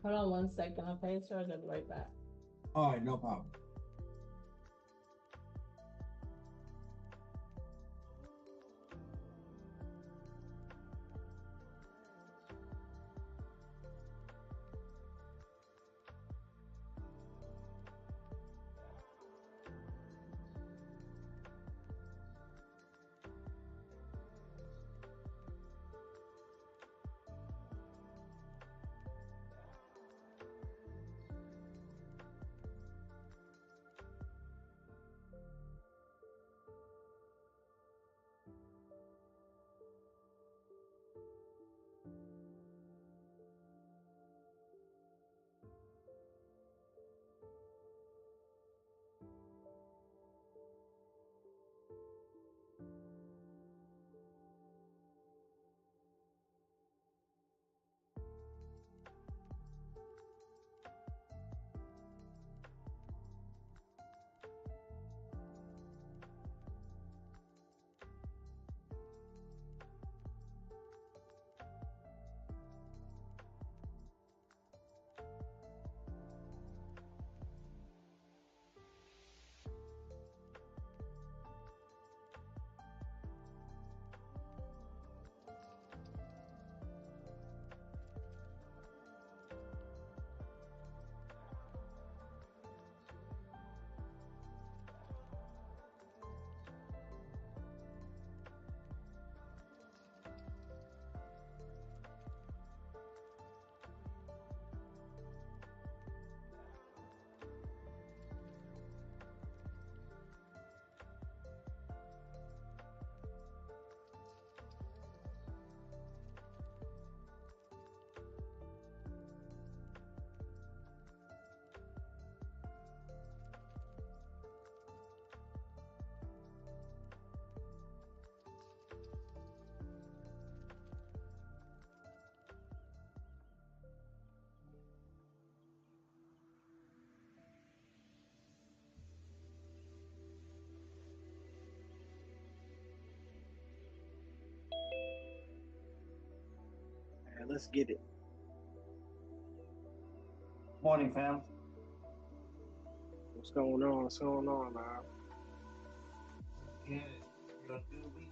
Hold on 1 second, okay, Charge. I'll be right back. All right, no problem. All right, let's get it. Morning, fam. What's going on? What's going on, man? Yeah, you had a good week.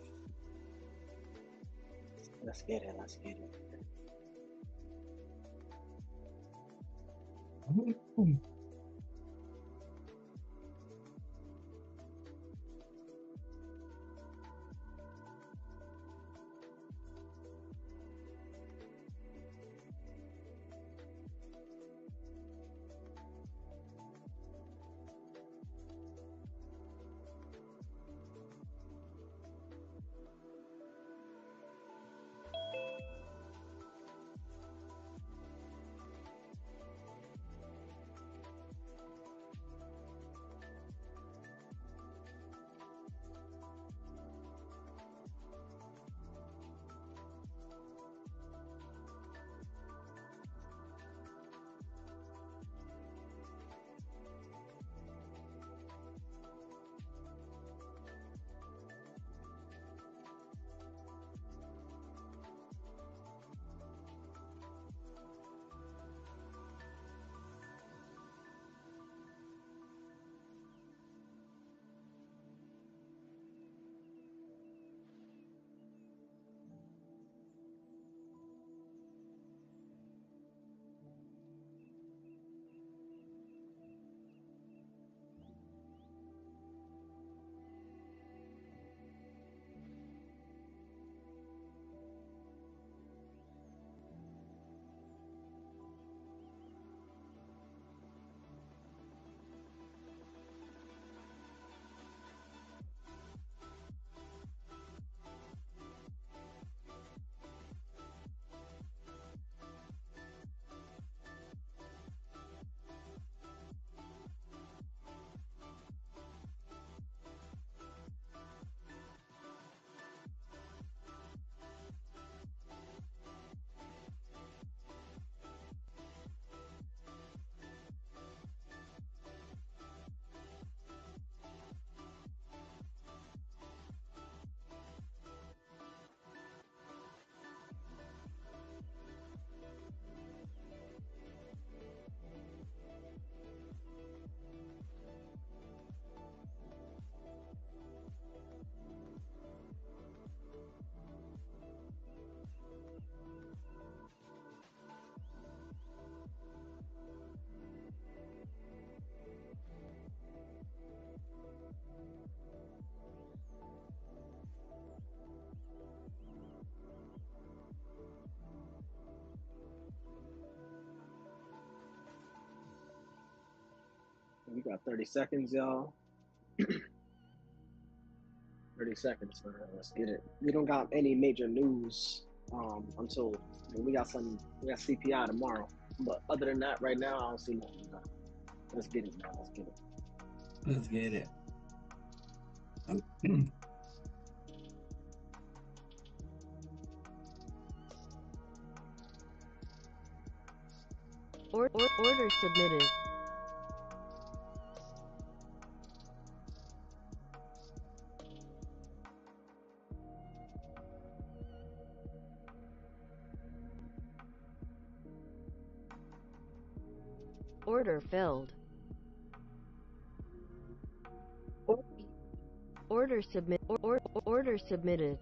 Let's get it. Let's get it. Got 30 seconds, y'all. 30 seconds, man. Let's get it. We don't got any major news until we got CPI tomorrow. But other than that, right now, I don't see nothing. Let's get it, man. Let's get it. Let's get it. Order submitted. Order filled. Order submit. Order submitted.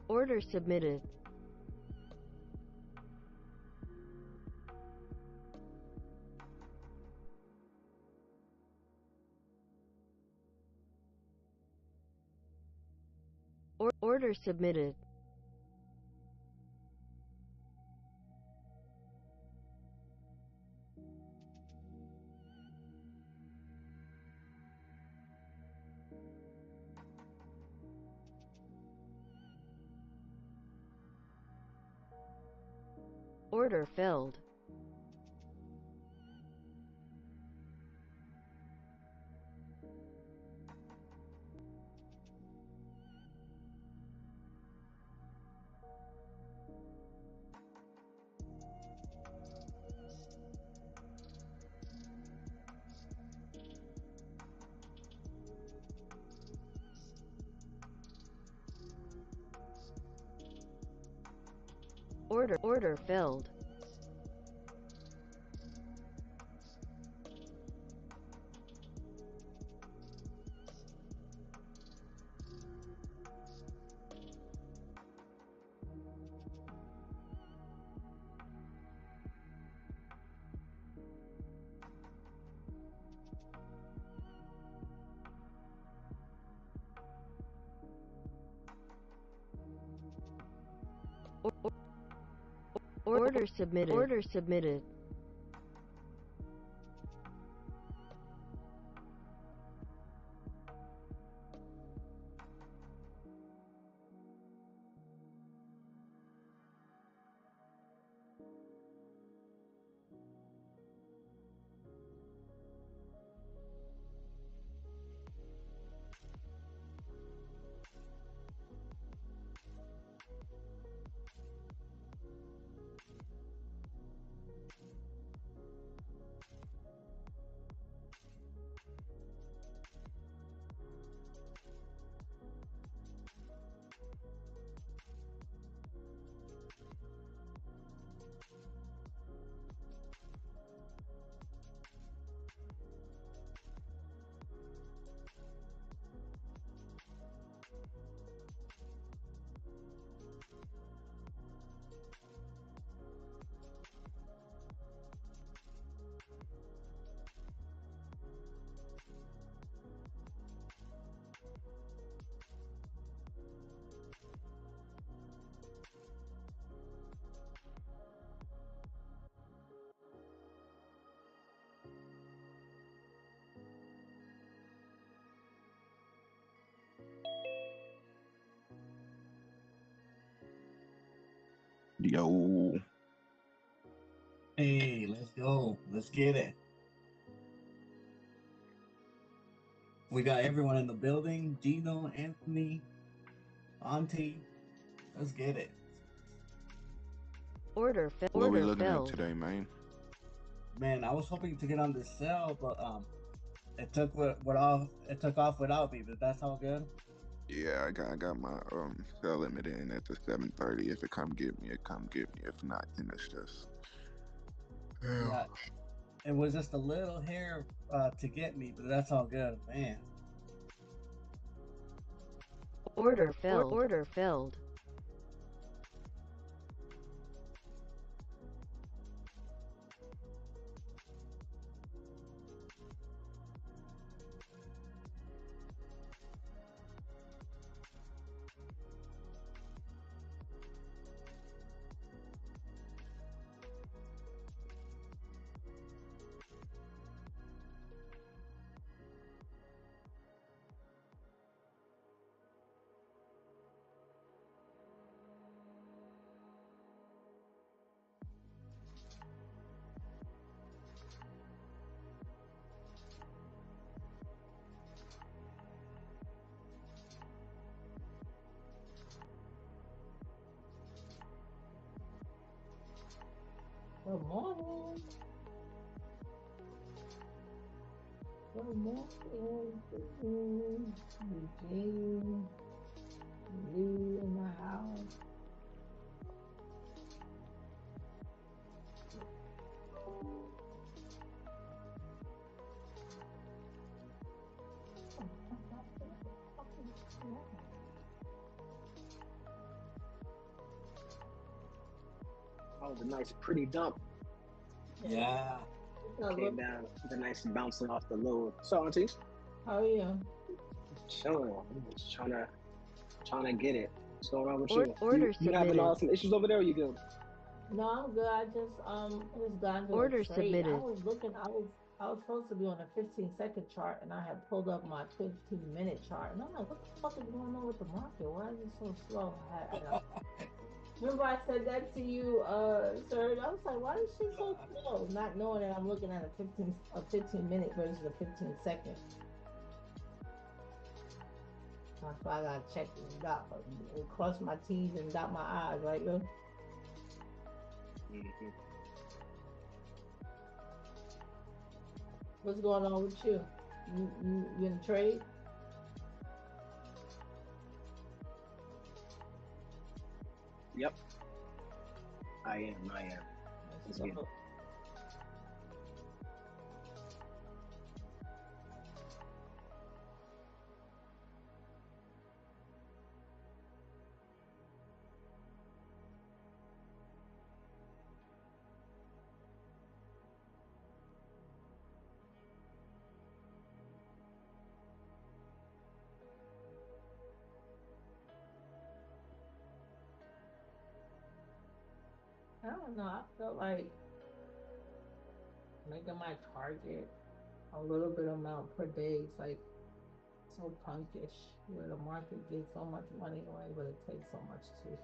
Order submitted. Order submitted. Order filled. Order filled. Order submitted. Order submitted. Yo. Hey, let's go. Let's get it. We got everyone in the building. Gino, Anthony, Auntie. Let's get it. What we looking at today, man? Man, I was hoping to get on this sale, but it took it took off without me, but that's all good. Yeah, I got my sell limit in at the 7:30. If it come get me, it come get me. If not, then it's just Yeah, it was just a little hair to get me, but that's all good, man. Order filled. Order filled. Eugene, Lee in the house. That was a nice, pretty dump. Yeah. Came down with a nice bouncing off the low. So, aunties, How are you? chilling. I'm just trying to get it. What's going on with Or- you? order You been having submitted. some issues over there? Or you good? No, I'm good. I just got into Order a trade. I submitted. was looking. I was supposed to be on a 15-second chart, and I had pulled up my 15-minute chart, and I'm like, what the fuck is going on with the market? Why is it so slow? Remember I said that to you, sir. I was like, why is shit so slow? Not knowing that I'm looking at a 15-minute versus a 15-second. That's why I gotta check and cross my T's and dot my I's, right, yo? Mm-hmm. What's going on with you? You in trade? Yep. I am. It's good. I don't know. I felt like making my target a little bit amount per day is like so punkish, where the market gives so much money away, but it takes so much too.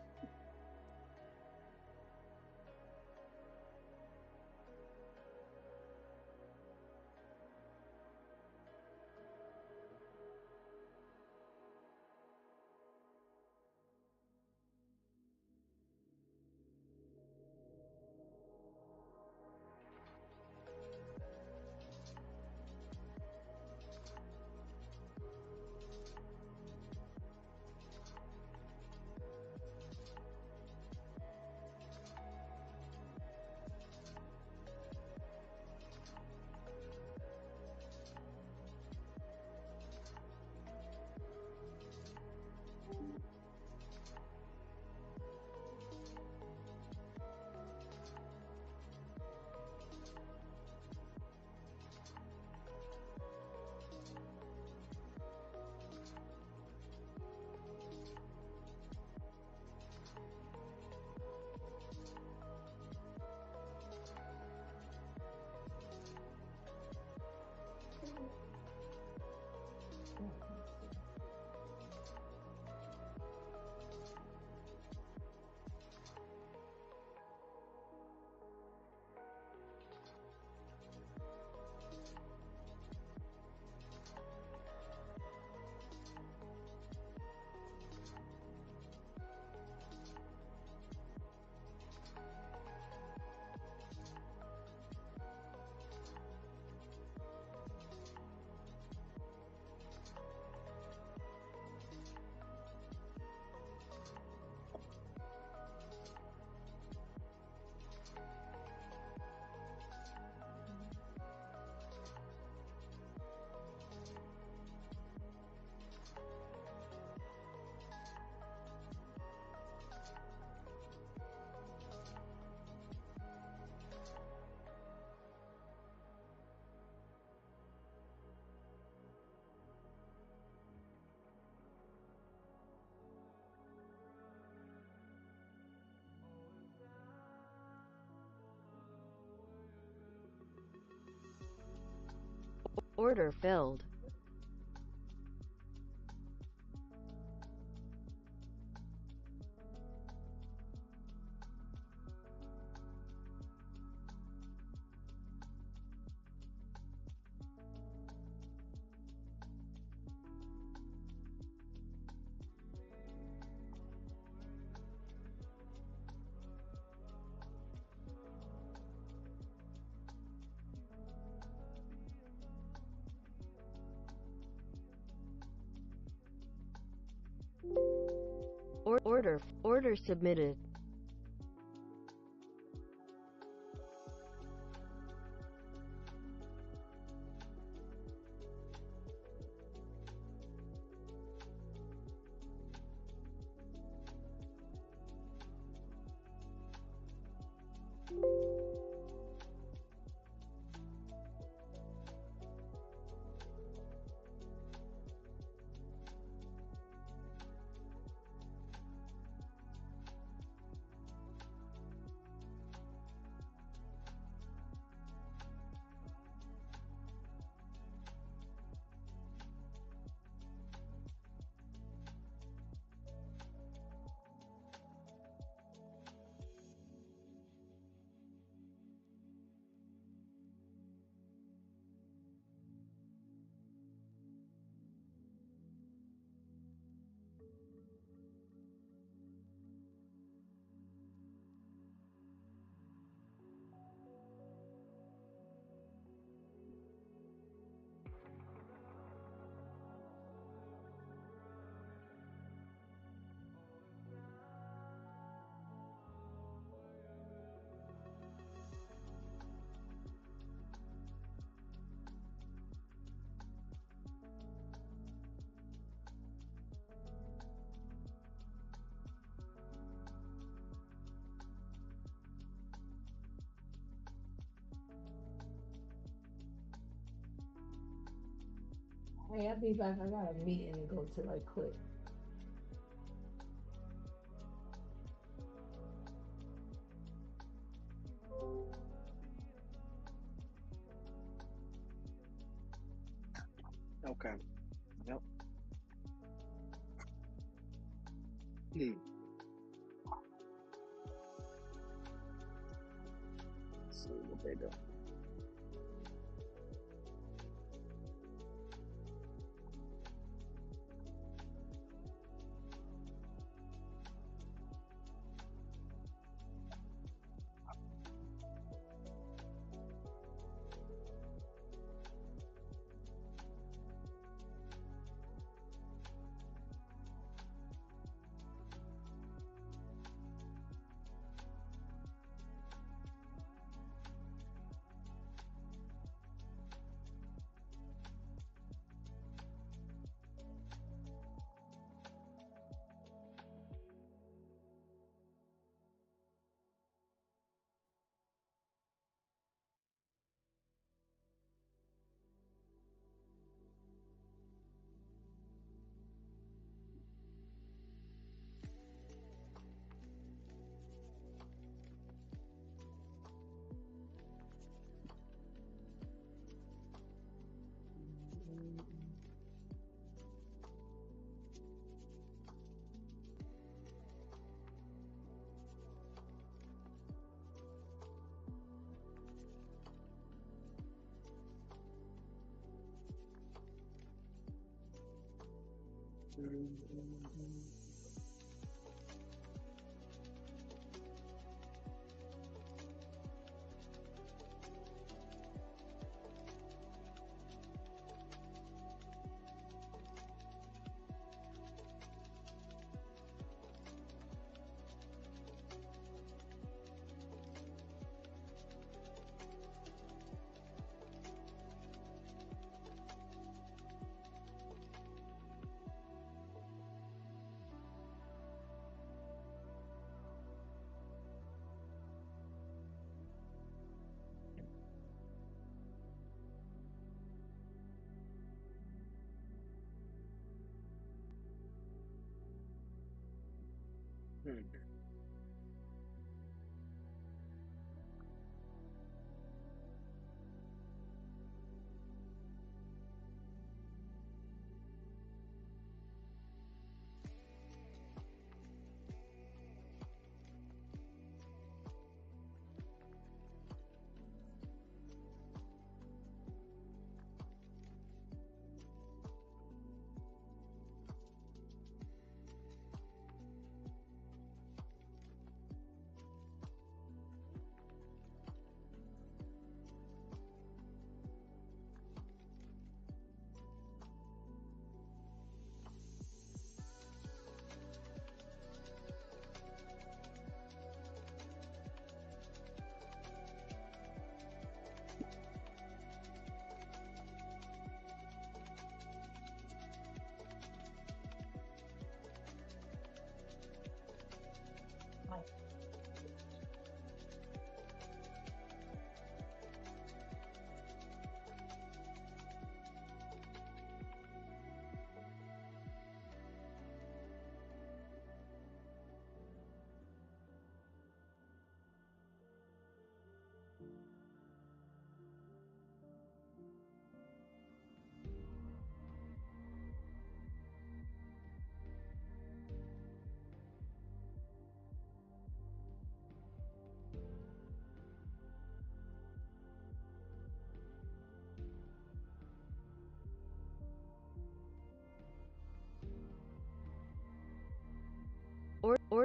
Order filled. Order submitted. Hey, I'll be back. I got a meeting to go to right quick. Okay. Yep. Let's see what they do.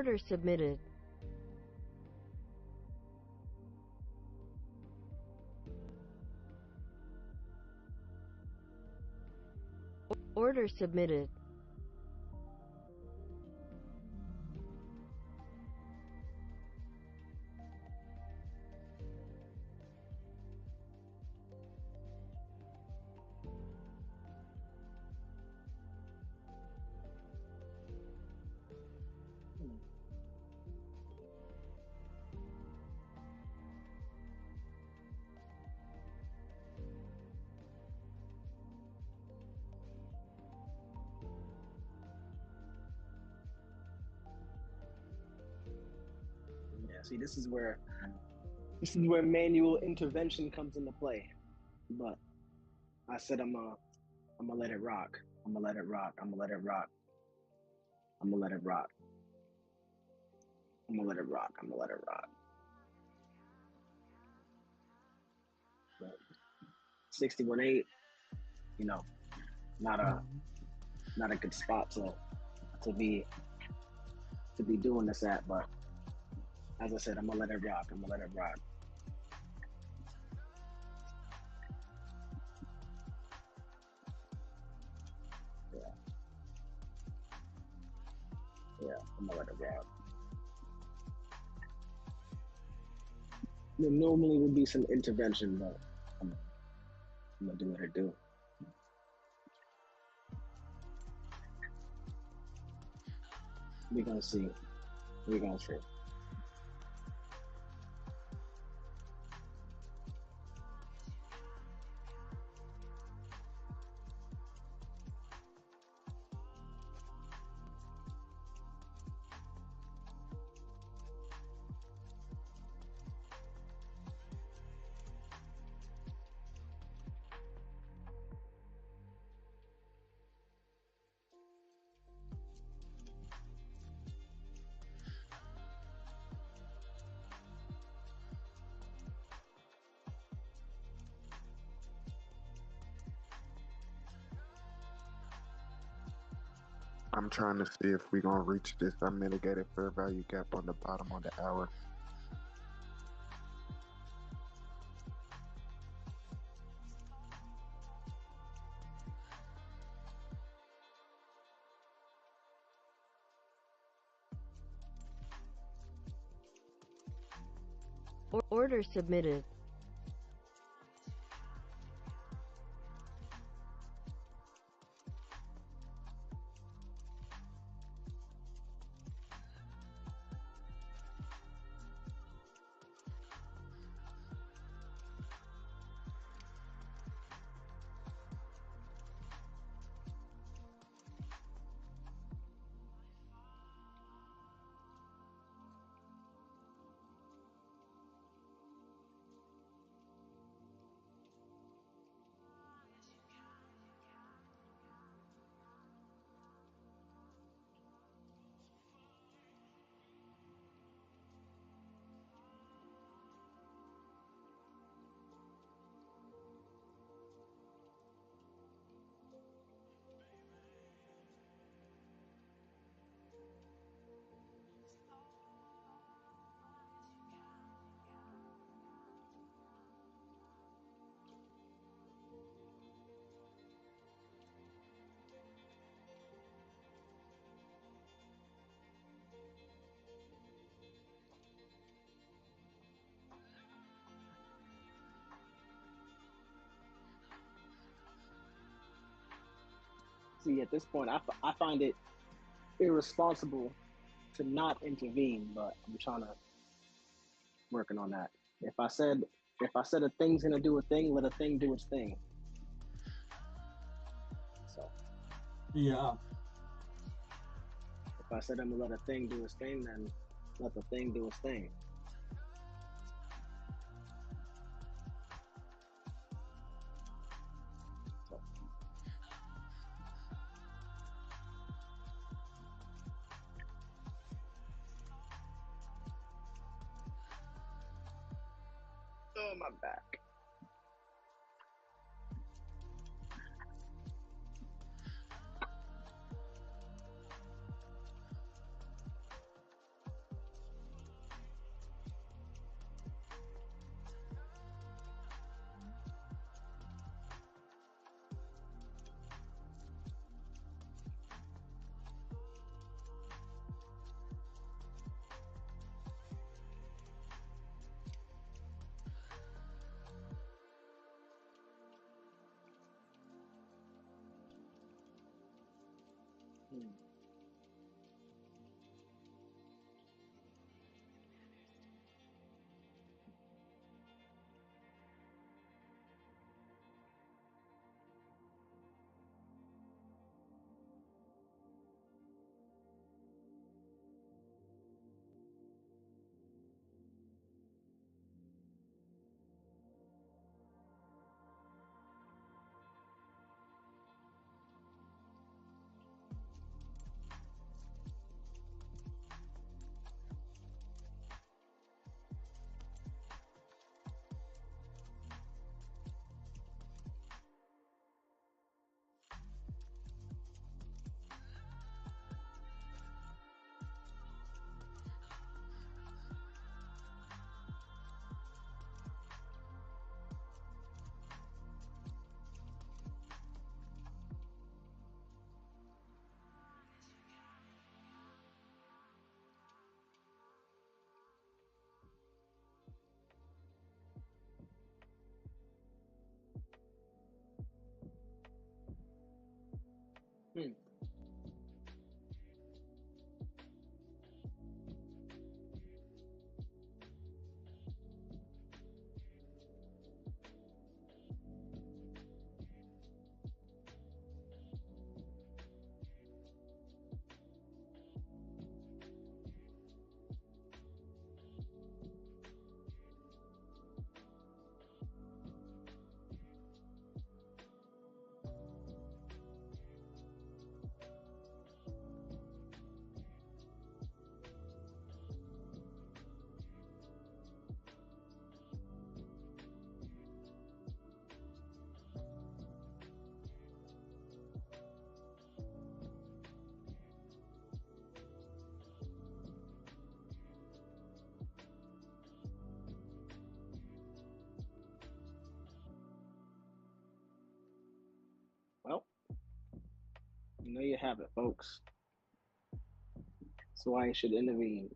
Order submitted. Order submitted. Yeah, see, this is where manual intervention comes into play. But I said I'm gonna let it rock. I'm gonna let it rock. I'm gonna let it rock. I'm gonna let it rock. I'm gonna let it rock. I'm gonna let it rock. But 61.8, you know, not a good spot to be doing this at. But as I said, I'm gonna let it rock. I'm gonna let it rock. Yeah, I'm gonna let it rock. There normally would be some intervention, but I'm gonna do what I do. We're gonna see. We're gonna see. I'm trying to see if we're gonna reach this unmitigated fair value gap on the bottom of the hour. Order submitted. See, at this point, I find it irresponsible to not intervene, but I'm trying to working on that. If I said a thing's gonna do a thing, let a thing do its thing. So Yeah. if I said I'm gonna let a thing do its thing, then let the thing do its thing. So, oh, my back. Hmm. Hmm. Well, you have it, folks. So I should intervene.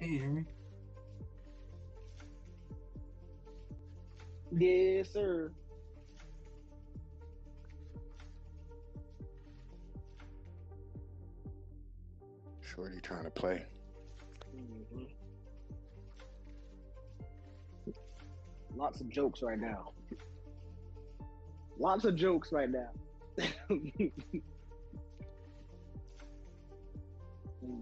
Hey, you hear me? Yes, sir. Shorty trying to play. Hmm. Lots of jokes right now. Lots of jokes right now. Hmm.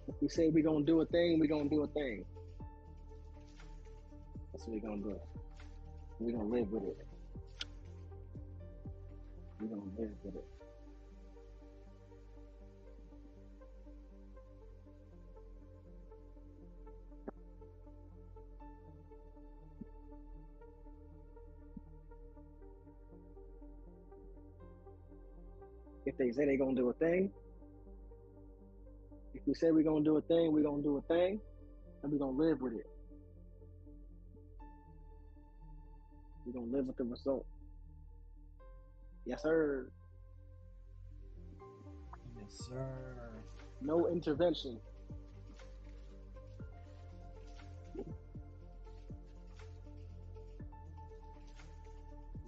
If we say we're gonna do a thing, we're gonna do a thing. That's what we're gonna do. We're gonna live with it. We're gonna live with it. If they say they're gonna do a thing, if we say we're gonna do a thing, we're gonna do a thing, and we're gonna live with it. We're gonna live with the result. Yes, sir. Yes, sir. No intervention.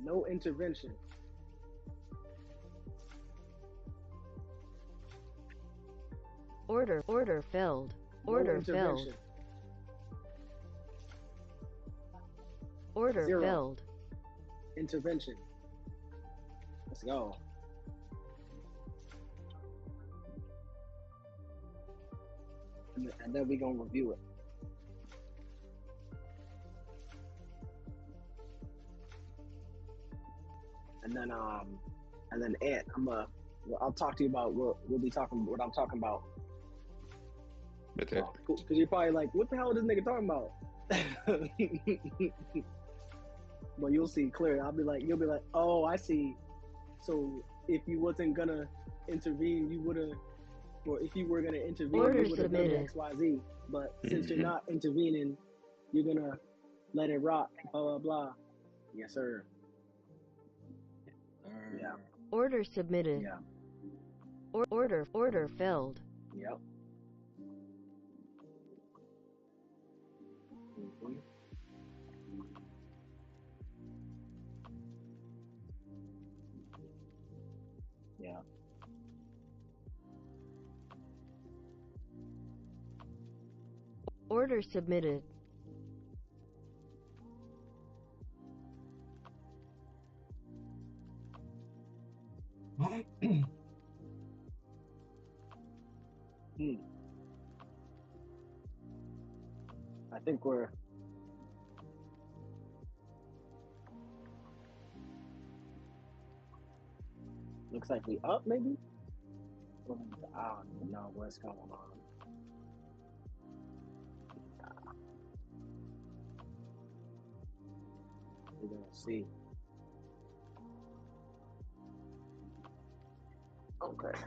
No intervention. Order filled. No Order filled. intervention. Order 0 filled. intervention. Let's go. And then we're gonna review it. And then Ant, I'll talk to you about what I'm talking about. Okay. Because you're probably like, what the hell is this nigga talking about? But you'll see clearly. You'll be like, oh, I see. So if you wasn't gonna intervene, you would have, or if you were gonna intervene, Order you would have done submitted. X, Y, Z. But since you're not intervening, you're gonna let it rock. Blah blah blah. Yes, sir. Yeah. Order submitted. Yeah. Order filled. Yep. Mhm. Yeah. Order submitted. I think we're looks like we up maybe. I don't even know what's going on. We're gonna see. Okay.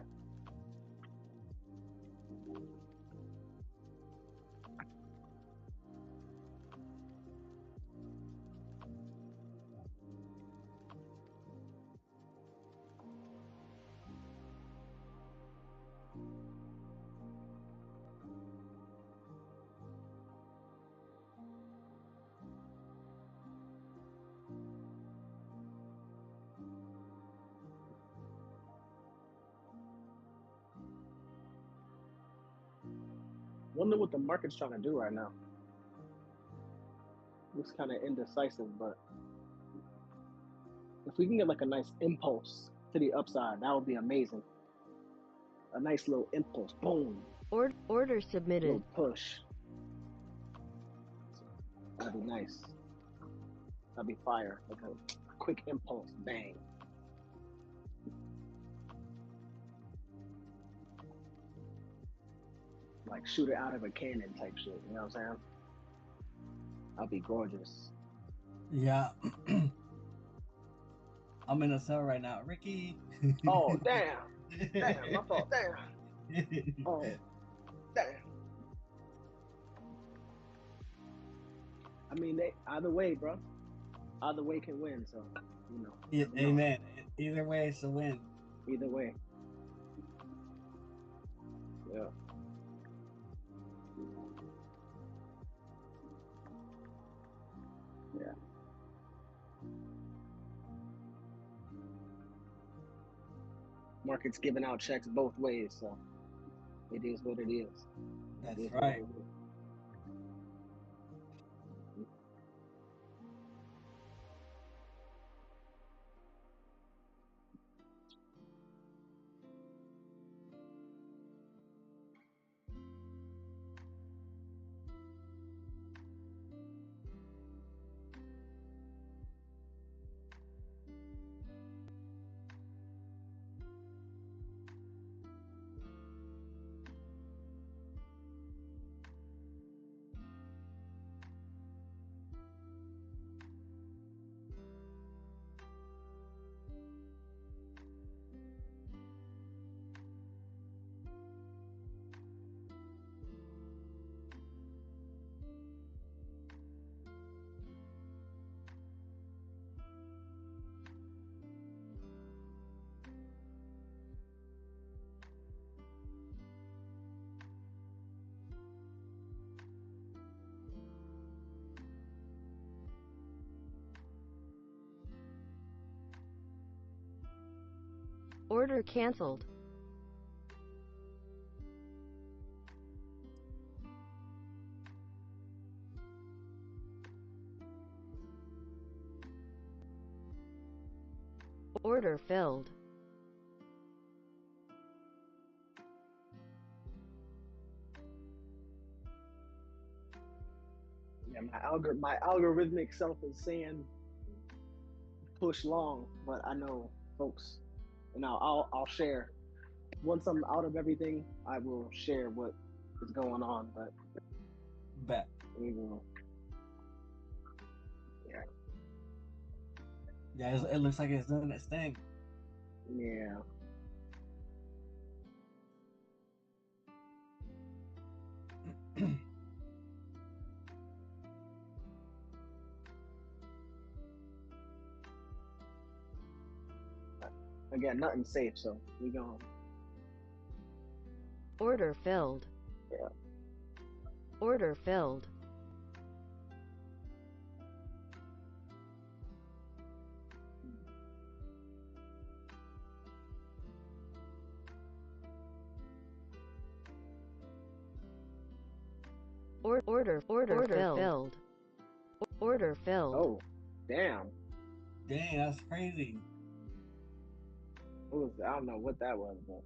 Wonder what the market's trying to do right now. Looks kind of indecisive, but if we can get like a nice impulse to the upside, that would be amazing. A nice little impulse, boom. Order submitted. Little push. That'd be nice. That'd be fire. Like a quick impulse, bang. Like shoot it out of a cannon type shit. You know what I'm saying? That'd be gorgeous. Yeah. I'm in a cell right now. Ricky. Oh, damn. Damn, my fault. Damn. Oh, damn. I mean, either way, bro. Either way can win, so, you know. Amen. Either way, it's a win. Either way. Yeah. Yeah. Market's giving out checks both ways, so it is what it is. That's right. Order canceled. Order filled. Yeah, my algorithmic self is saying push long, but I know folks, and I'll share once I'm out of everything. I will share what is going on, but Bet. we will. Yeah, it looks like it's doing its thing. Yeah. Again, nothing safe, so we going. Order filled. Yeah. Order filled. Order filled. Order filled. Oh, damn. Dang, that's crazy. What was I don't know what that was, but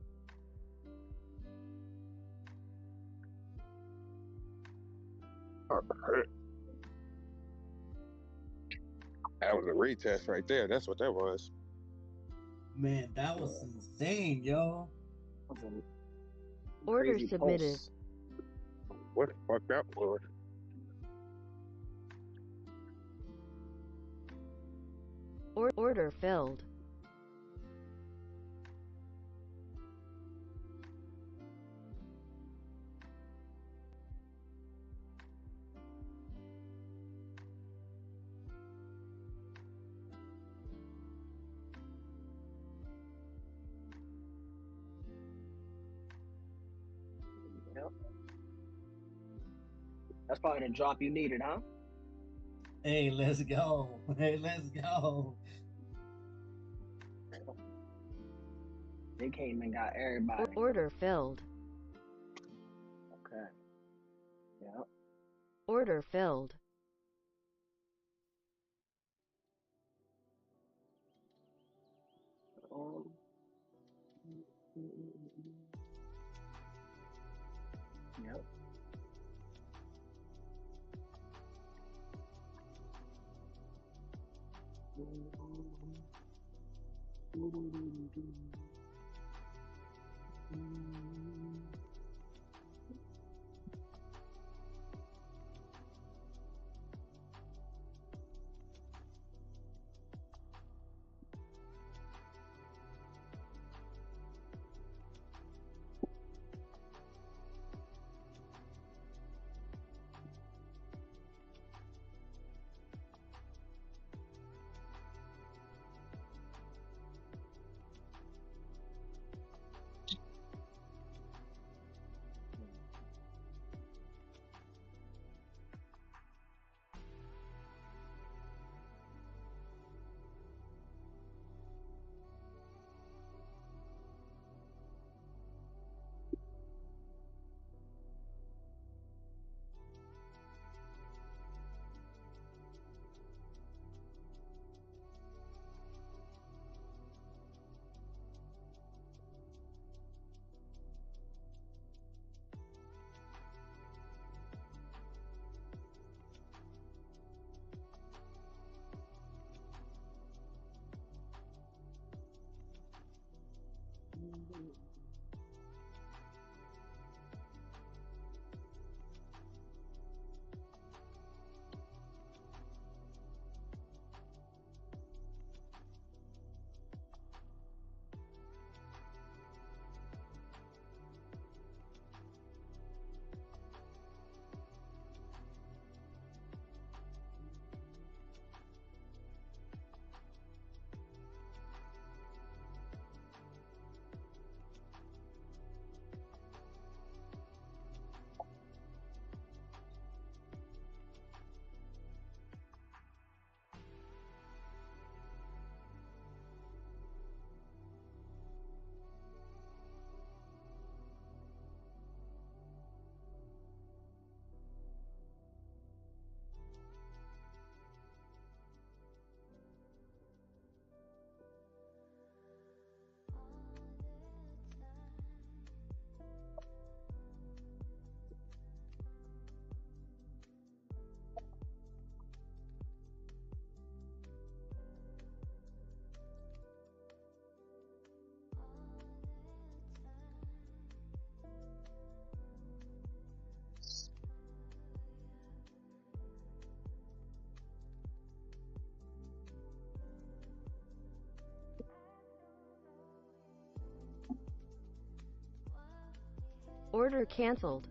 That was a retest right there. That's what that was. Man, that was insane, yo. that was a Order crazy submitted. pulse. What the fuck that was? Order filled. Yep. That's probably the drop you needed, huh? Hey, let's go. Hey, let's go. They came and got everybody. Order filled. Okay. Yep. Order filled. Yep. Order canceled.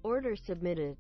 Order submitted.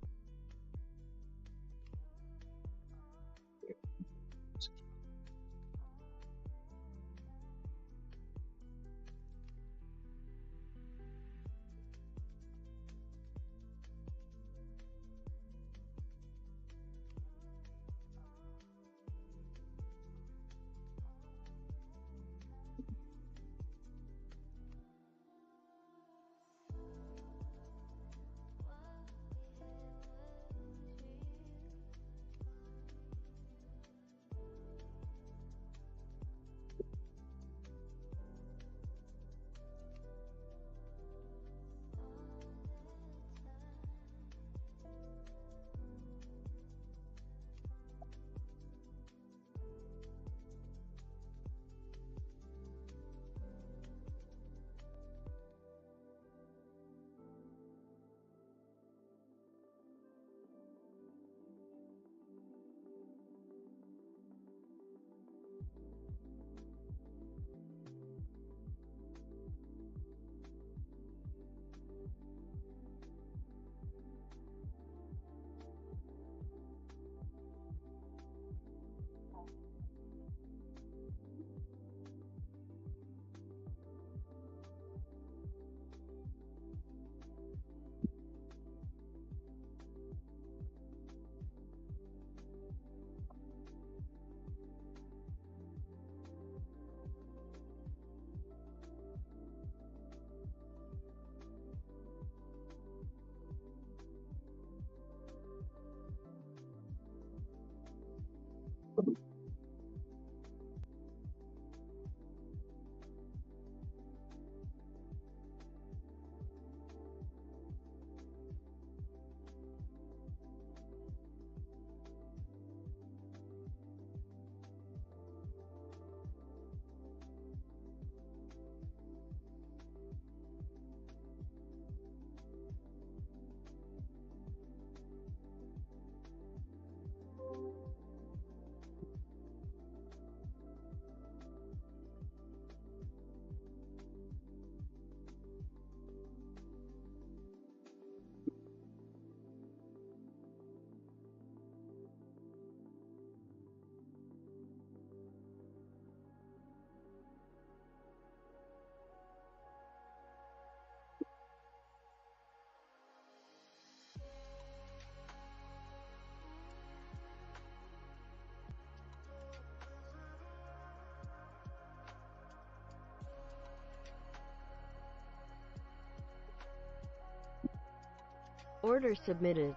Order submitted.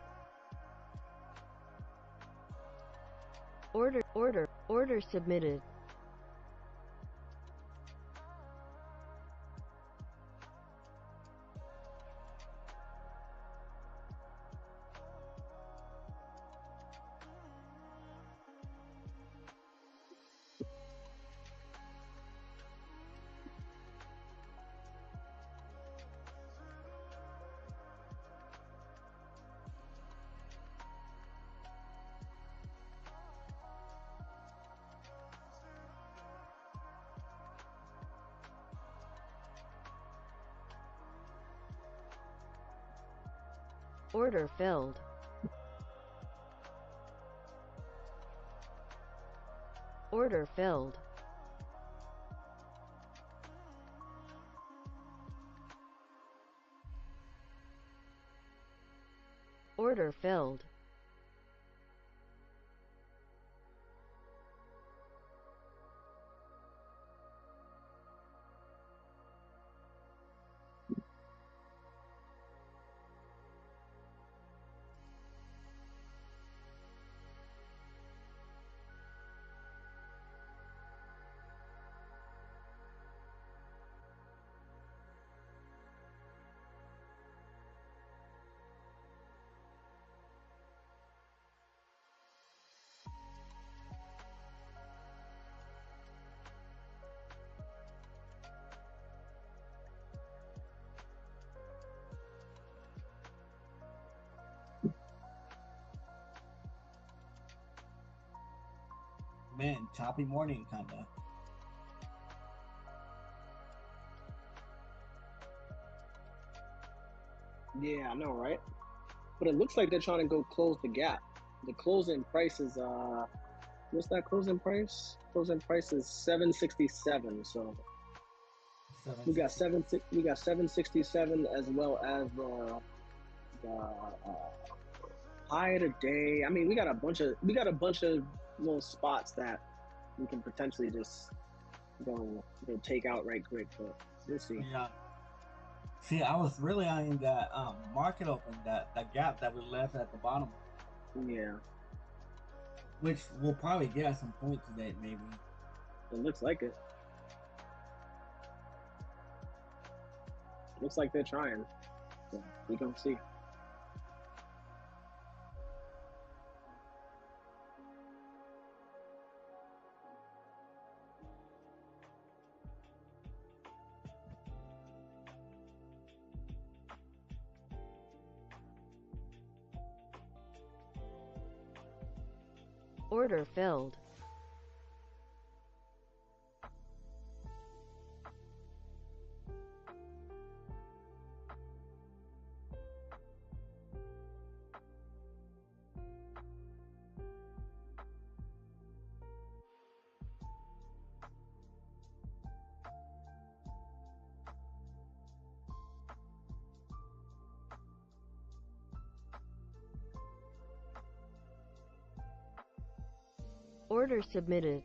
Order submitted. Order filled. Order filled. Order filled. Man, choppy morning kinda. Yeah, I know, right? But it looks like they're trying to go close the gap. The closing price is what's that closing price? Closing price is 767. So we got 767 as well as the high of the day. I mean, we got a bunch of little spots that we can potentially just go take out right quick, but we'll see. Yeah. See, I was really eyeing that market open, that gap that we left at the bottom, Yeah, which we'll probably get at some point today, maybe. it looks like it. Looks like they're trying. So we gonna see. Order filled. Order submitted.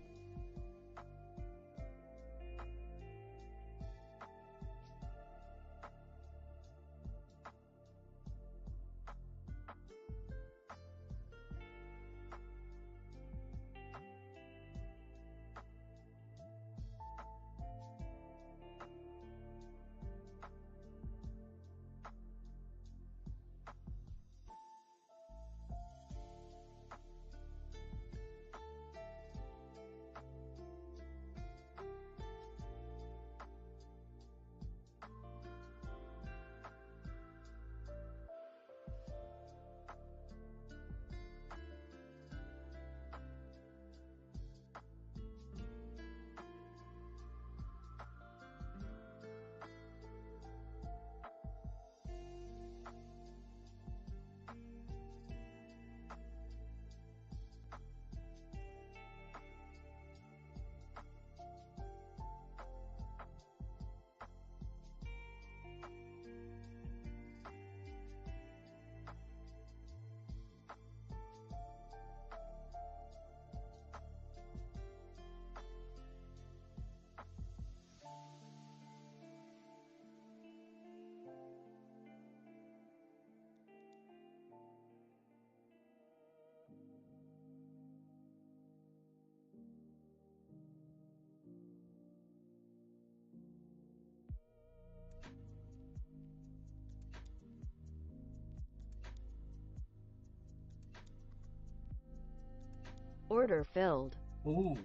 Order filled. Ooh.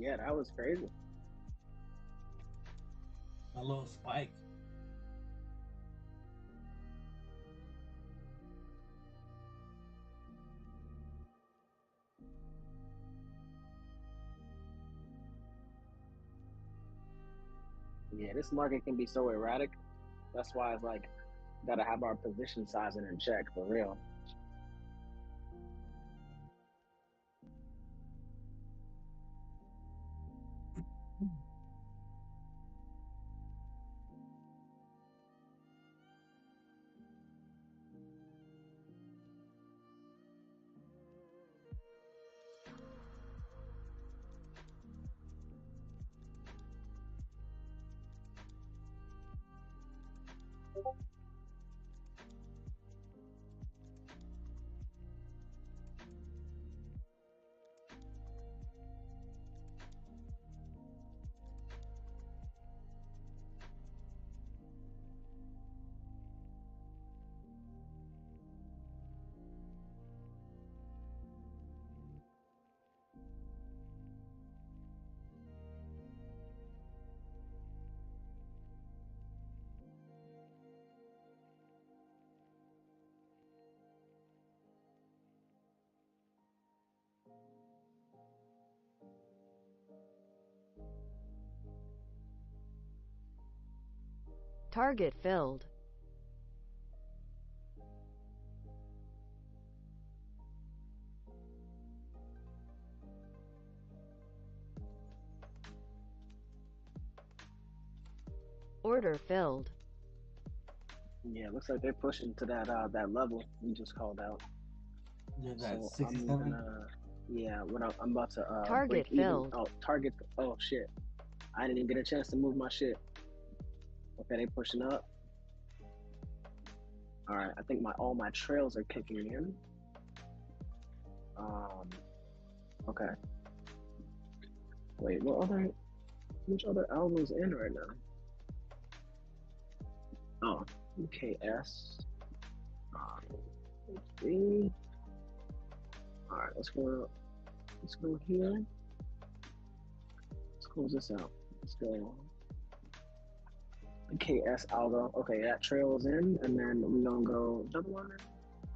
Yeah, that was crazy. A little spike. Yeah, this market can be so erratic. That's why it's like gotta have our position sizing in check for real. Target filled. Order filled. Yeah, looks like they're pushing to that level we just called out. Yeah, that's So 67. I'm about to break Target even. filled. Oh, target. Oh shit! I didn't even get a chance to move my shit. Okay, they pushing up. All right, I think all my trails are kicking in. Okay. Wait, which other algo's in right now? Oh, KS. Let's see. All right, let's go. Let's go here. Let's close this out. Let's go. KS algo. Okay, that trail is in, and then we're gonna go double one.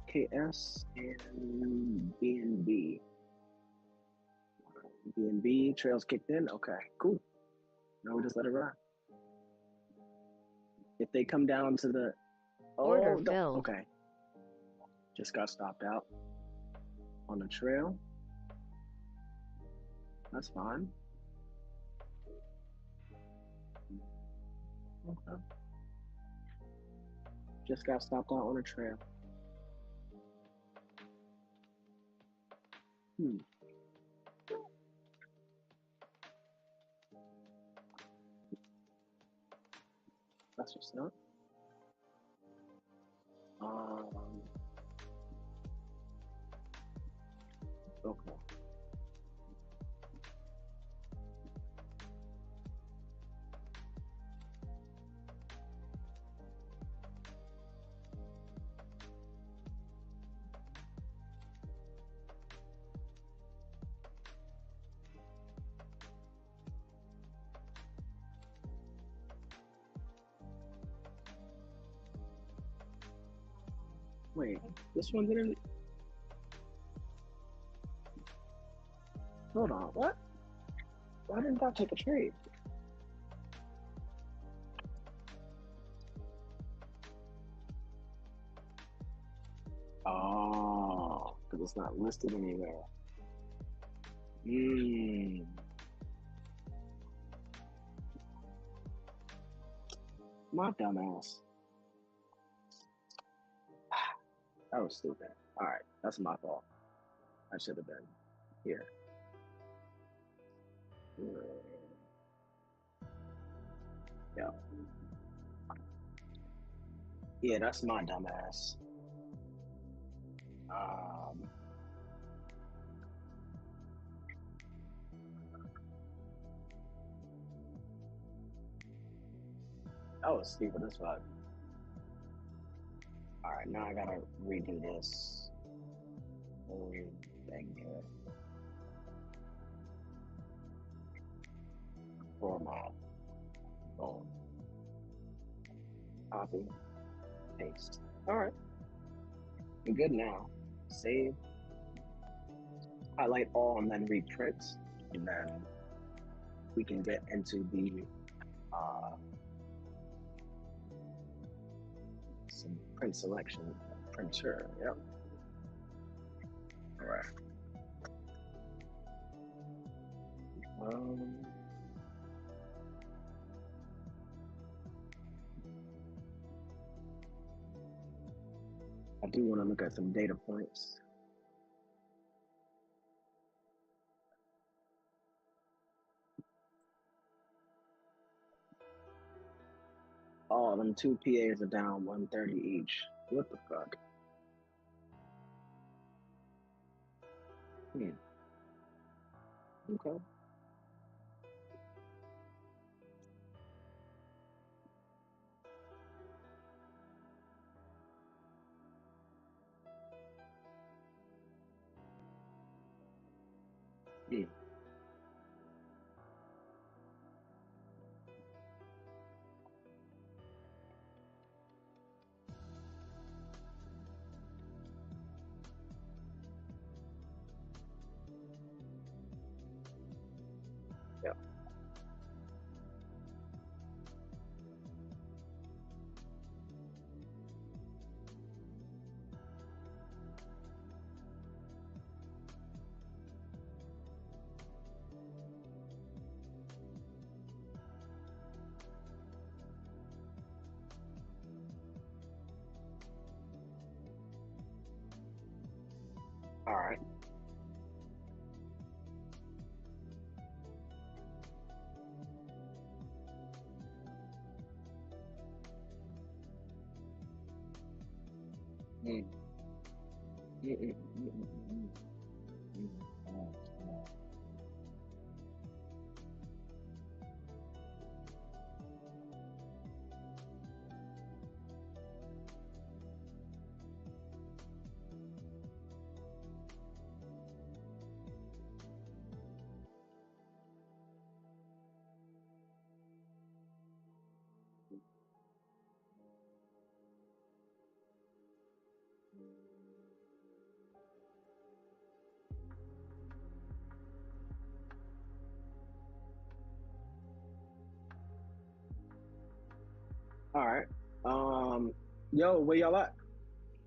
KS and BNB. BNB trails kicked in. Okay, cool. Now we just let it ride. If they come down to the Order filled. okay, just got stopped out on the trail. That's fine. Okay. Just got stopped out on a trail. That's just not. Okay. Wait, this one didn't. Hold on, what? Why didn't I take a trade? Oh, because it's not listed anywhere. My dumbass. That was stupid. All right, that's my fault. I should have been here. Yeah. Yeah, that's my dumbass. That was stupid as fuck. All right, now I gotta redo this. Oh, dang it. for my phone. Copy, paste. All right, we're good now. Save, highlight all, and then reprint, and then we can get into the some print selection printer. Yep. All right. I do want to look at some data points. Oh, them two PAs are down 130 each. What the fuck? Okay. Yeah. All right. All right. Yo, where y'all at?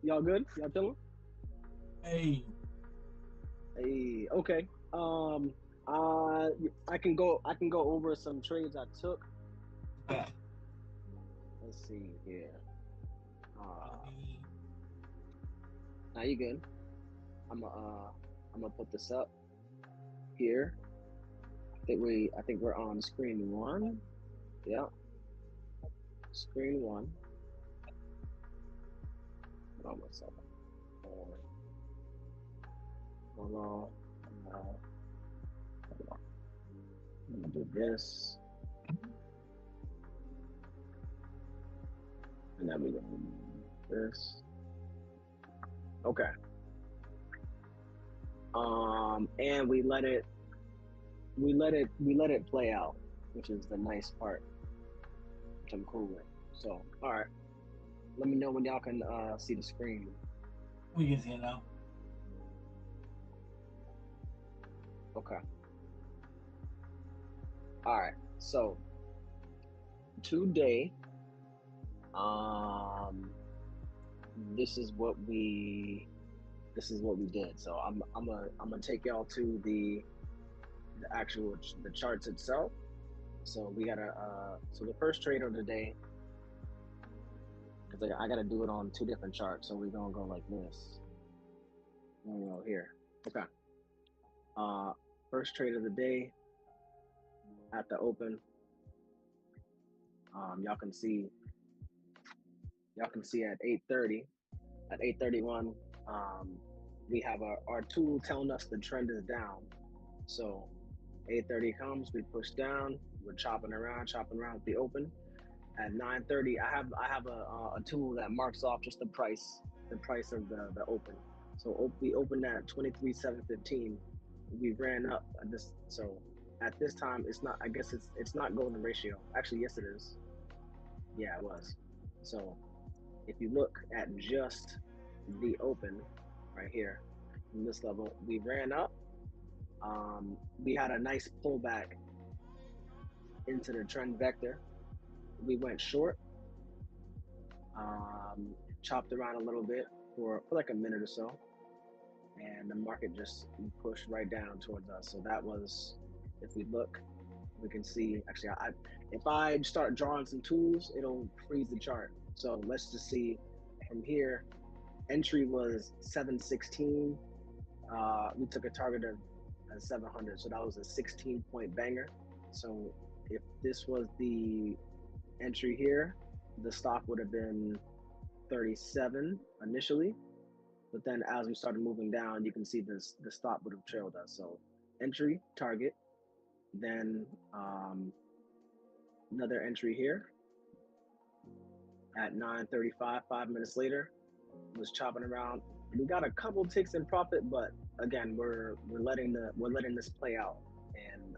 Y'all good? Y'all chilling? Hey. Hey, okay. I can go over some trades I took. Okay. Let's see here. Now you good. I'm gonna put this up here. I think we're on screen one. Yeah. Screen one. Hold on one second. Hold on. I'm gonna do this. And then we go this. Okay. And we let it play out, which is the nice part, which I'm cool with. So, all right. Let me know when y'all can see the screen. We can see it now. Okay. All right. So today, this is what we did. So I'm gonna take y'all to the actual the charts itself. So we gotta so the first trade of the day, because I gotta do it on two different charts. So we're gonna go like this. We're gonna go here. Okay. First trade of the day at the open. Y'all can see at 8:30, at 8:31, we have our tool telling us the trend is down. So 8:30 comes, we push down, we're chopping around at the open. At 9:30, I have a tool that marks off just the price of the open. So we opened at 23,715. We ran up at this, so at this time, it's not. I guess it's not golden ratio. Actually, yes, it is. Yeah, it was. So if you look at just the open right here from this level, we ran up. We had a nice pullback into the trend vector. We went short, chopped around a little bit for like a minute or so, and the market just pushed right down towards us. So that was, if we look, we can see, actually, if I start drawing some tools, it'll freeze the chart. So let's just see from here. Entry was 716. We took a target of 700, so that was a 16-point banger. So if this was the entry here, the stop would have been 37 initially, but then as we started moving down, you can see this the stop would have trailed us. So entry, target, then another entry here at 9:35, 5 minutes later, was chopping around. We got a couple ticks in profit, but again, we're letting this play out, and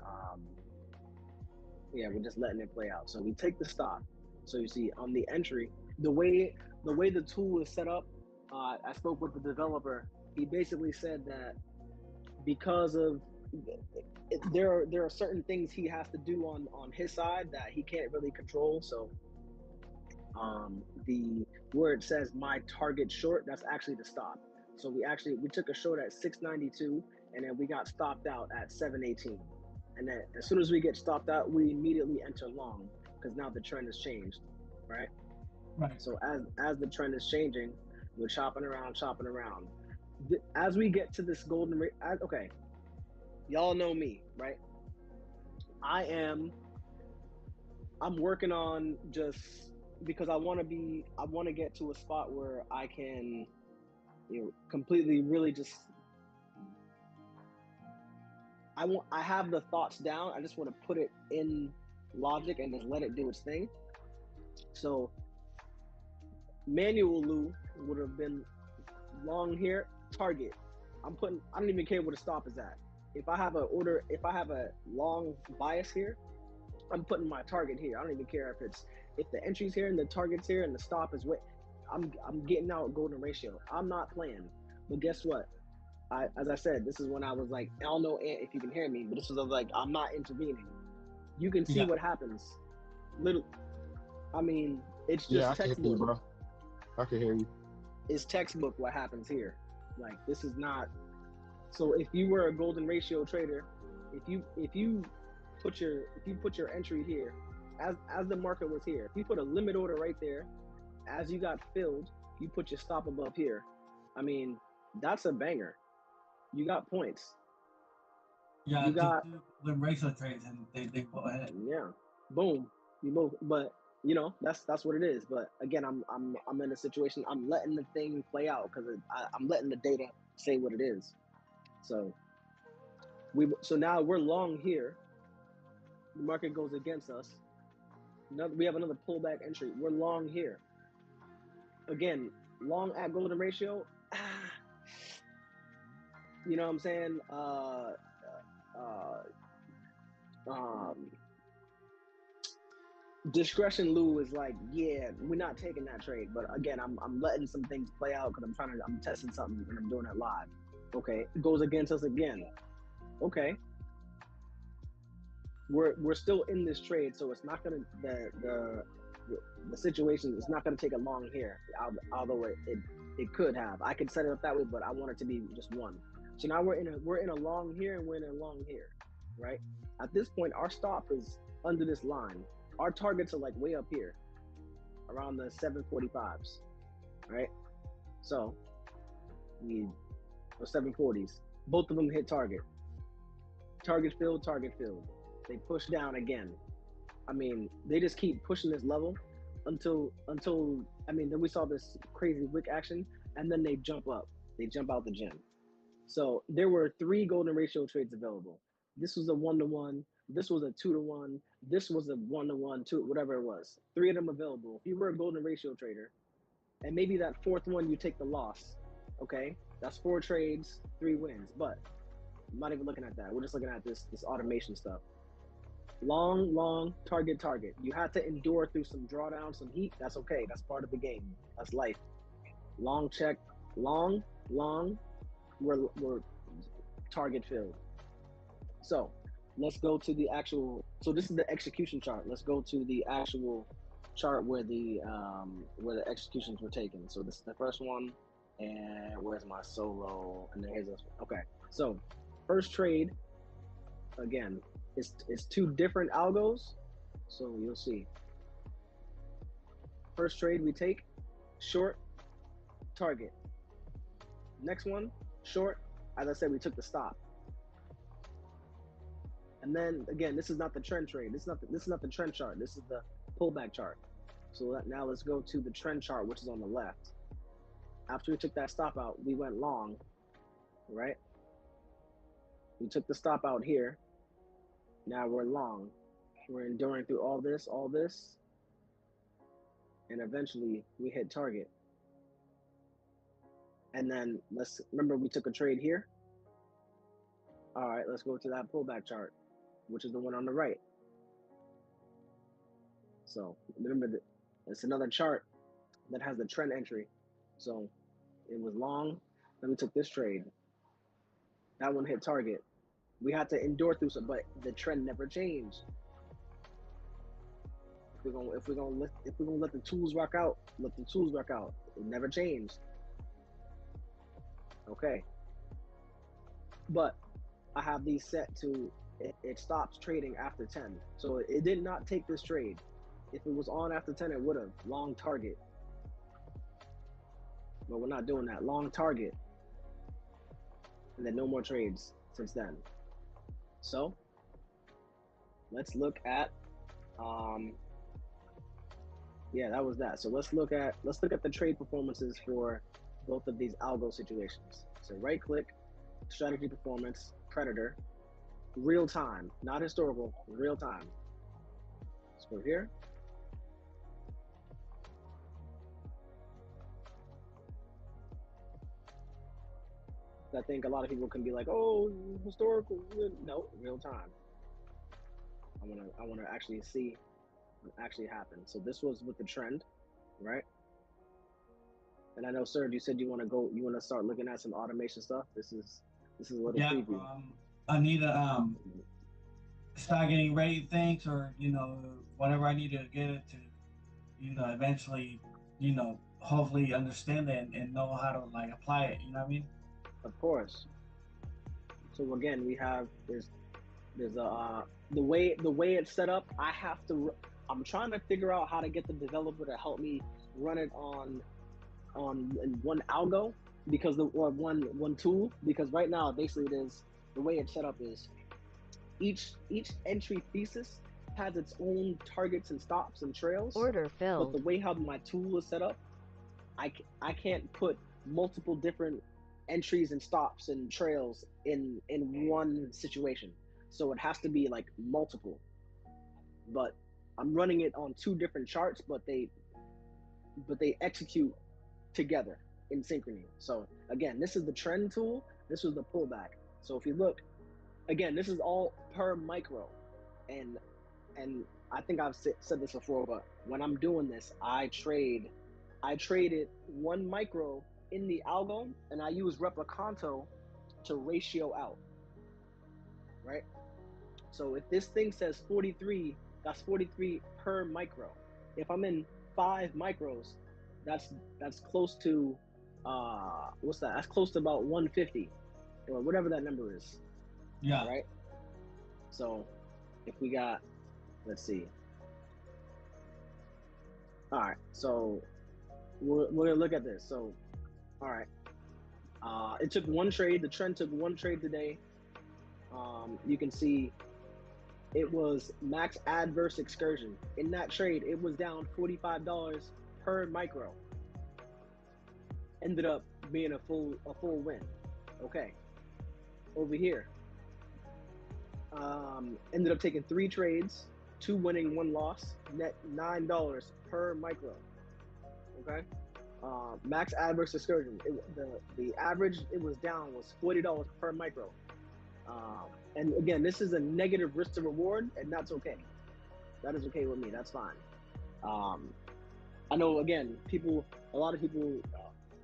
yeah, we're just letting it play out. So we take the stop. So you see on the entry, the way the tool is set up, I spoke with the developer. He basically said that because of there are certain things he has to do on his side that he can't really control. So the where it says my target short, that's actually the stop. So we took a short at 692, and then we got stopped out at 718. And then as soon as we get stopped out, we immediately enter long, because now the trend has changed, right? Right. So as the trend is changing, we're chopping around. As we get to this golden rate, okay, y'all know me, right? I'm working on, just because I want to get to a spot where I can, completely really just, I have the thoughts down. I just want to put it in logic and just let it do its thing. So manual Lou would have been long here, target. I don't even care where the stop is at. If I have a long bias here, I'm putting my target here. I don't even care if the entry's here and the target's here and the stop is I'm getting out golden ratio. I'm not playing. But guess what? As I said, this is when I was like, I don't know if you can hear me, but this was like, I'm not intervening. You can see what happens. I mean, it's just I can hear you, textbook. bro. I can hear you. It's textbook what happens here. Like, this is not. So if you were a golden ratio trader, if you put your entry here, as the market was here, if you put a limit order right there, as you got filled, you put your stop above here. I mean, that's a banger. You got points. Yeah, you got the ratio trades, and they go ahead. Yeah, boom. You both, but that's what it is. But again, I'm in a situation. I'm letting the thing play out because I'm letting the data say what it is. So now we're long here. The market goes against us. We have another pullback entry. We're long here. Again, long at golden ratio. You know what I'm saying? Discretion Lou is like, yeah, we're not taking that trade. But again, I'm letting some things play out because I'm testing something and I'm doing it live. Okay, it goes against us again. Okay, we're still in this trade, so it's not gonna the situation is not gonna take a long here. Although it could have. I could set it up that way, but I want it to be just one. So now we're in a long here and we're in a long here, right? At this point, our stop is under this line. Our targets are like way up here, around the 745s, right? So we 740s. Both of them hit target. Target filled. They push down again. I mean, they just keep pushing this level until I mean, then we saw this crazy wick action, and then they jump up. They jump out the gym. So there were 3 golden ratio trades available. This was a 1-to-1. This was a 2-to-1. This was a 1-to-1, 2, whatever it was. 3 of them available. If you were a golden ratio trader, and maybe that 4th one you take the loss, okay? That's 4 trades, 3 wins. But I'm not even looking at that. We're just looking at this automation stuff. Long, target. You have to endure through some drawdown, some heat. That's okay. That's part of the game. That's life. Long check, long. We're target filled. So let's go to the actual. So this is the execution chart. Let's go to the actual chart where the executions were taken. So this is the first one, and where's my solo? And then here's this one. Okay, so first trade again is two different algos. So you'll see. First trade we take short target. Next one short. As I said, we took the stop. And then again, this is not the trend trade. This is not the trend chart. This is the pullback chart. So now let's go to the trend chart, which is on the left. After we took that stop out, we went long, right? We took the stop out here. Now we're long. We're enduring through all this, and eventually we hit target. And then let's remember we took a trade here. All right, let's go to that pullback chart, which is the one on the right. So remember that it's another chart that has the trend entry. So it was long, then we took this trade. That one hit target. We had to endure through some, but the trend never changed. If we're gonna let the tools rock out, let the tools rock out. It never changed. Okay. But I have these set to it stops trading after 10. So it did not take this trade. If it was on after 10, it would have long target. But we're not doing that. Long target. And then no more trades since then. So let's look at yeah, that was that. So let's look at the trade performances for both of these algo situations. So right click, strategy performance, predator, real time, not historical, real time. Let's go here. I think a lot of people can be like, oh, historical. No, real time. I wanna actually see what actually happened. So this was with the trend, right? And I know, sir, you said you want to start looking at some automation stuff. This is a little preview. I need to start getting ready things, or whatever I need to get it to, eventually, hopefully understand it and know how to like apply it. You know what I mean? Of course. So again, we have there's the way it's set up. I'm trying to figure out how to get the developer to help me run it on one algo, because one tool, because right now basically it is the way it's set up is each entry thesis has its own targets and stops and trails. Order filled. But the way how my tool is set up, I can't put multiple different entries and stops and trails in one situation. So it has to be like multiple. But I'm running it on two different charts, but they execute together in synchrony. So again, this is the trend tool. This was the pullback. So if you look, again, this is all per micro, and I think I've said this before, but when I'm doing this, I traded 1 micro in the algo, and I use Replicanto to ratio out, right? So if this thing says 43, that's 43 per micro. If I'm in 5 micros, that's close to what's that? That's close to about 150 or whatever that number is. Yeah. Right. So if we got, let's see. All right. So we're gonna look at this. So, all right. It took one trade. The trend took one trade today. You can see it was max adverse excursion. In that trade, it was down $45 per micro. Ended up being a full win. Okay. Over here, ended up taking 3 trades, 2 winning, 1 loss, net $9 per micro. Okay. Max adverse excursion. The average it was down was $40 per micro. And again, this is a negative risk to reward, and that's okay. That is okay with me. That's fine. I know, again, a lot of people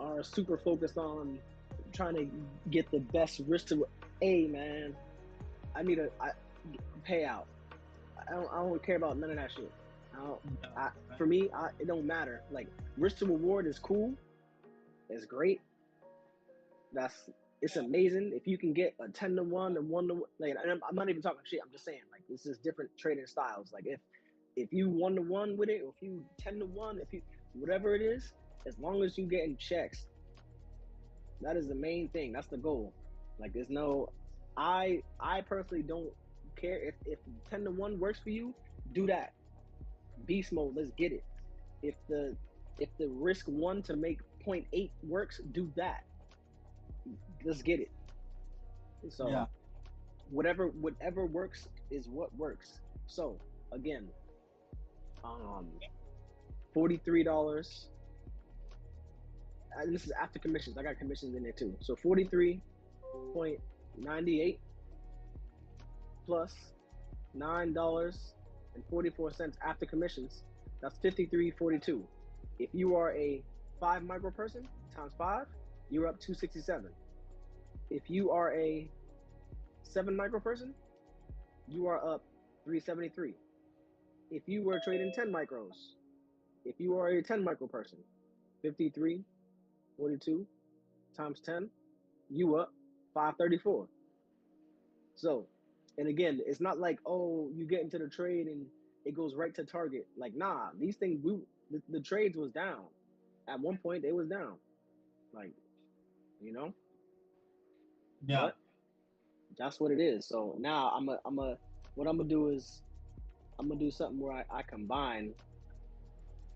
are super focused on trying to get the best risk to. Hey, man, I need a payout. I don't care about none of that shit. For me, it don't matter. Like, risk to reward is cool. It's great. It's amazing if you can get a 10 to 1 and 1 to 1. Like, I'm not even talking shit. I'm just saying, like, this is different trading styles. Like, if you 1 to 1 with it, or if you 10 to 1, if you whatever it is, as long as you getting checks, that is the main thing. That's the goal. Like, there's no, I personally don't care if 10 to 1 works for you. Do that. Beast mode. Let's get it. If the risk 1 to make 0.8 works, do that. Let's get it. So yeah. whatever works is what works. So again, $43. This is after commissions. I got commissions in there too. So 43.98 plus $9.44 after commissions. That's 53.42. If you are a 5 micro person times 5, you're up 267. If you are a 7 micro person, you are up 373. If you were trading 10 micros, if you are a 10 micro person, 53.42 times 10, you up 534. So, and again, it's not like, oh, you get into the trade and it goes right to target. Like, nah, these things, the trades was down. At one point, they was down. Like, yeah. But that's what it is. So now what I'm gonna do is I'm gonna do something where I combine.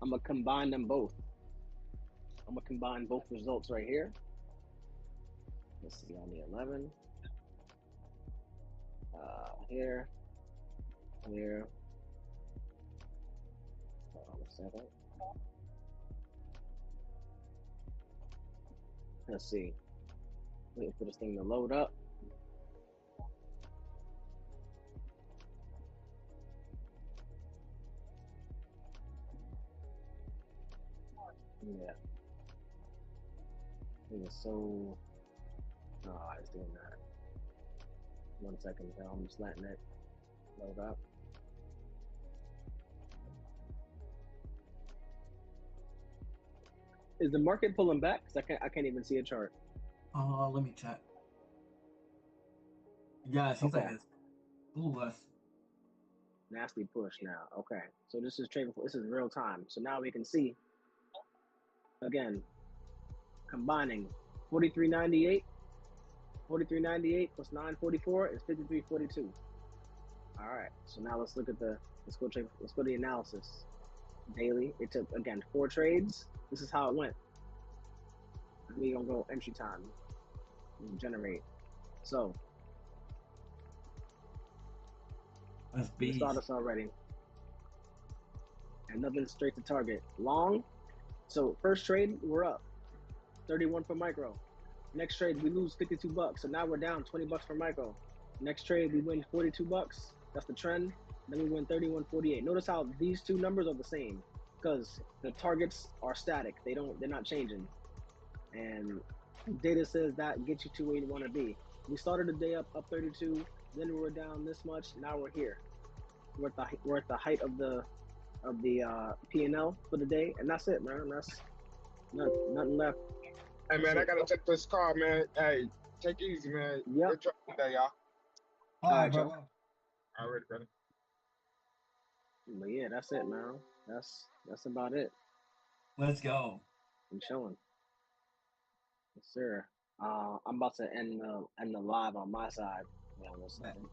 I'm gonna combine them both. I'm gonna combine both results right here. Let's see on the 11. Here. Hold on a second. Let's see. Wait for this thing to load up. Yeah. It is so. Oh, it's doing that. 1 second, I'm just letting it load up. Is the market pulling back? Cause I can't even see a chart. Let me check. Yeah, it seems like it's less. Nasty push now. Okay, so this is trading. This is real time. So now we can see again, combining 43.98 plus 9.44 is 53.42. All right, so now let's go to the analysis. Daily, it took again 4 trades. This is how it went. We gonna go entry time and generate. So we saw this already, and nothing straight to target. Long. So first trade, we're up 31 for micro. Next trade, we lose $52. So now we're down $20 for micro. Next trade, we win $42. That's the trend. Then we win 31.48. Notice how these two numbers are the same because the targets are static. They're not changing. And data says that gets you to where you want to be. We started the day up 32. Then we were down this much. Now we're here. We're at the height of the P&L for the day, and that's it, man. That's nothing left. Hey, man, I gotta take this call, man. Hey, take it easy, man. Yep. Good job today, y'all. All right, bro. All right, brother. But yeah, that's it, man. That's about it. Let's go. I'm chilling. Yes, sir. I'm about to end the live on my side. Yeah, 1 second.